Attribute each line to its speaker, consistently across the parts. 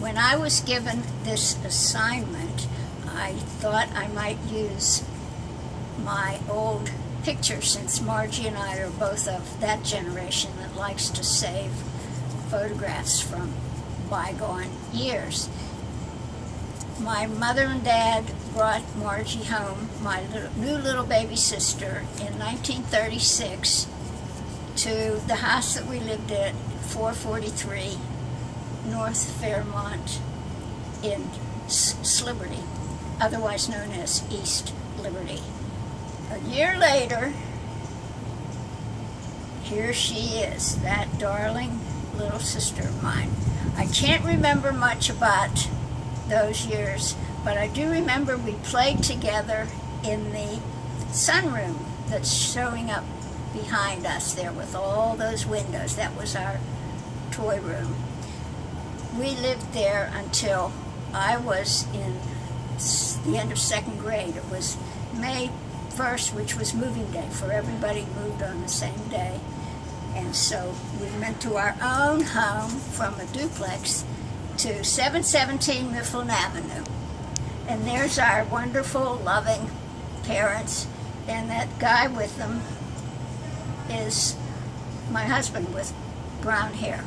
Speaker 1: when I was given this assignment, I thought I might use my old picture, since Margie and I are both of that generation that likes to save photographs from bygone years. My mother and dad brought Margie home, my new little baby sister, in 1936 to the house that we lived at, 443 North Fairmont in Liberty, otherwise known as East Liberty. A year later, here she is, that darling little sister of mine. I can't remember much about those years, but I do remember we played together in the sunroom that's showing up behind us there with all those windows. That was our toy room. We lived there until I was in the end of second grade. It was May 1st, which was moving day, for everybody moved on the same day. And so we went to our own home from a duplex to 717 Mifflin Avenue. And there's our wonderful, loving parents, and that guy with them is my husband with brown hair.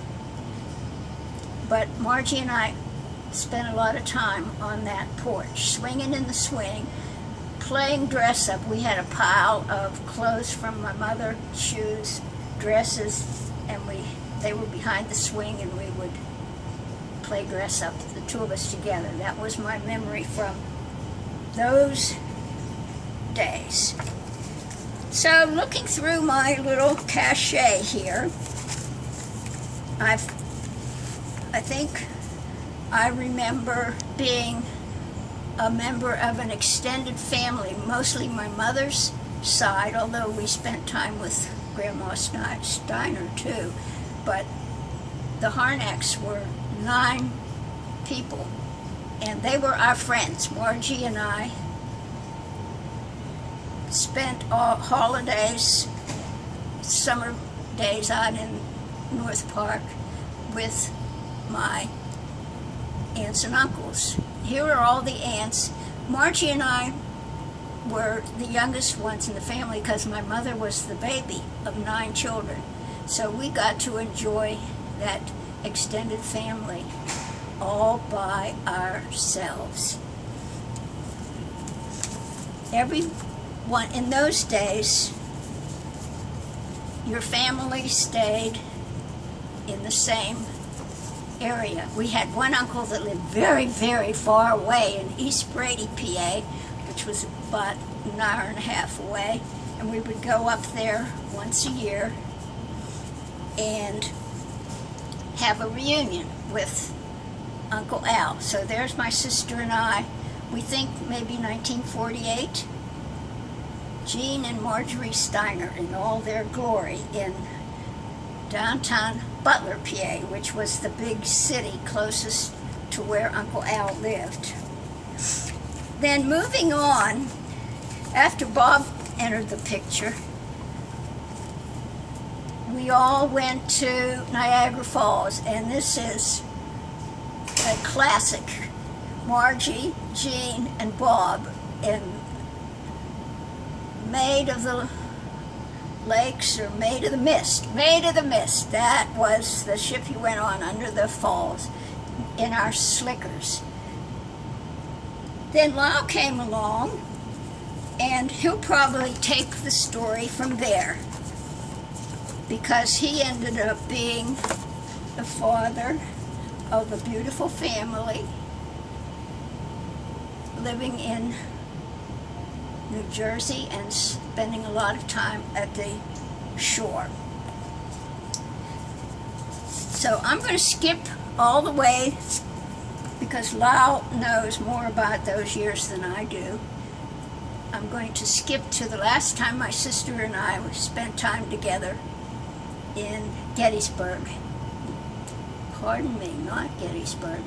Speaker 1: But Margie and I spent a lot of time on that porch, swinging in the swing, playing dress up. We had a pile of clothes from my mother, shoes, dresses, and they were behind the swing, and we would play dress up, the two of us together. That was my memory from those days. So looking through my little cachet here, I think I remember being a member of an extended family, mostly my mother's side, although we spent time with Grandma Steiner too. But the Harnacks were 9 people, and they were our friends. Margie and I spent all holidays, summer days out in North Park with my aunts and uncles. Here are all the aunts. Margie and I were the youngest ones in the family because my mother was the baby of 9 children. So we got to enjoy that extended family all by ourselves. Everyone in those days, your family stayed in the same area. We had one uncle that lived very, very far away in East Brady, PA, which was about an hour and a half away, and we would go up there once a year and have a reunion with Uncle Al. So there's my sister and I. We think maybe 1948. Jean and Marjorie Steiner in all their glory in downtown Butler, PA, which was the big city closest to where Uncle Al lived. Then moving on, after Bob entered the picture, we all went to Niagara Falls, and this is a classic. Margie, Jean, and Bob in Maid of the Lakes, or Maid of the Mist. Maid of the Mist, that was the ship you went on under the falls in our slickers. Then Lyle came along, and he'll probably take the story from there, because he ended up being the father of a beautiful family living in New Jersey and spending a lot of time at the shore. So I'm going to skip all the way, because Lyle knows more about those years than I do. I'm going to skip to the last time my sister and I spent time together in Gettysburg. Pardon me, not Gettysburg.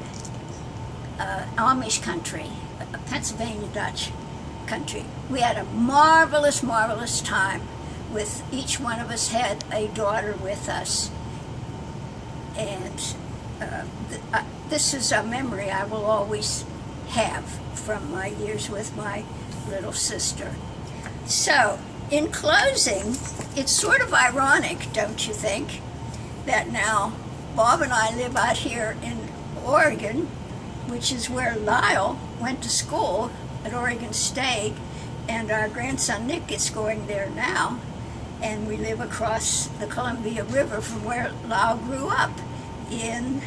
Speaker 1: Amish country, Pennsylvania Dutch country. We had a marvelous, marvelous time. With each one of us had a daughter with us, and this is a memory I will always have from my years with my little sister. So, in closing, it's sort of ironic, don't you think, that now Bob and I live out here in Oregon, which is where Lyle went to school at Oregon State, and our grandson Nick is going there now, and we live across the Columbia River from where Lyle grew up in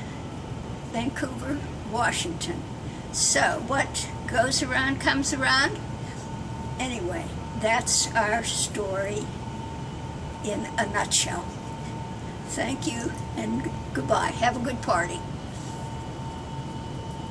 Speaker 1: Vancouver, Washington. So what goes around comes around. Anyway, that's our story in a nutshell. Thank you and goodbye. Have a good party.